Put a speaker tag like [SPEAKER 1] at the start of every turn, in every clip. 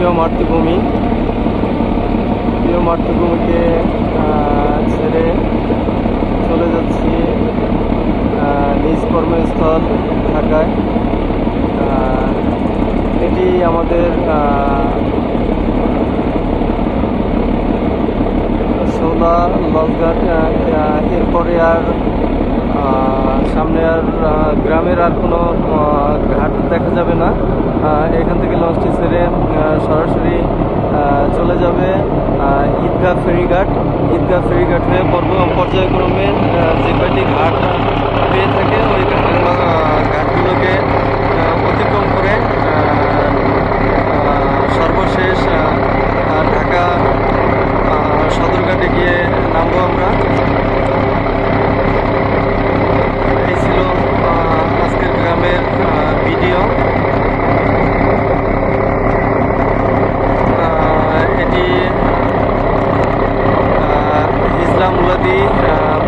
[SPEAKER 1] প্রিয় মাতৃভূমিকে ছেড়ে চলে যাচ্ছি নিজ কর্মস্থল ঢাকায়। এটি আমাদের সৌদা লঞ্চঘাট। এরপরে আর সামনে আর গ্রামের আর কোনো ঘাট দেখা যাবে না। এখান থেকে লঞ্চটি ছেড়ে সরাসরি চলে যাবে ঈদগাহ ফেরিঘাট হয়ে পর্যায়ক্রমে যে কয়টি ঘাট পেয়ে থাকে ওই ঘাটগুলোকে অতিক্রম করে সর্বশেষ ঢাকা সদরঘাটে গিয়ে নামবো আমরা। এই ছিল আজকের গ্রামের ভিডিও। এটি ইসলাম মুলাদি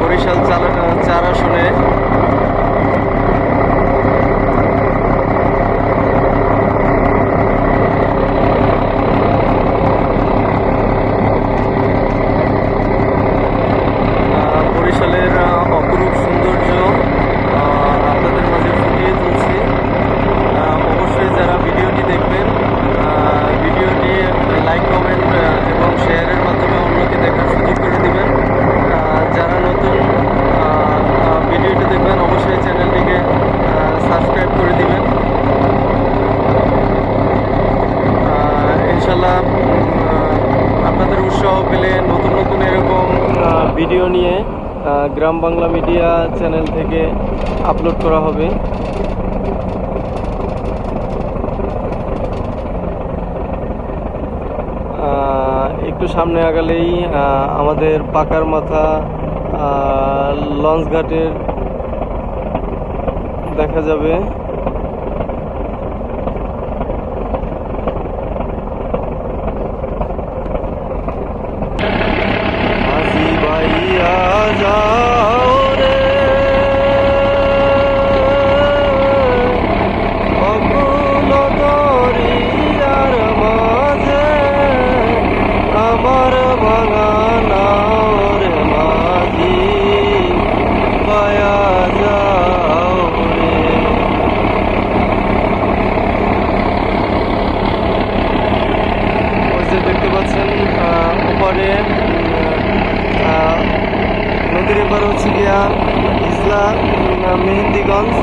[SPEAKER 1] বরিশাল 4 আসনে। বরিশালের অপরূপ সৌন্দর্য আপনাদের মাঝে ফুটিয়ে তুলছি। অবশ্যই যারা ভিডিওটি দেখবেন, ভিডিওটি লাইক, কমেন্ট এবং শেয়ারের মাধ্যমে অন্যকে দেখার সুযোগ করে দিবেন। যারা নতুন ভিডিওটি দেখবেন অবশ্যই চ্যানেলটিকে সাবস্ক্রাইব করে দিবেন। ইনশাল্লাহ আপনাদের উৎসাহ পেলে নতুন নতুন এরকম ভিডিও নিয়ে গ্রাম বাংলা মিডিয়া চ্যানেল থেকে আপলোড করা হবে। একটু সামনে আগালেই আমাদের পাকার মাথা লঞ্চ ঘাটের দেখা যাবে। যাও রে অকুল দরিয়ার মাঝে আমার ভাঙা নাওর মাঝি পায়া যাও রে। ওই যে দেখতে পাচ্ছেন উপরে নদীর এবার হচ্ছে গিয়া ইসলা মেহেন্দিগঞ্জ।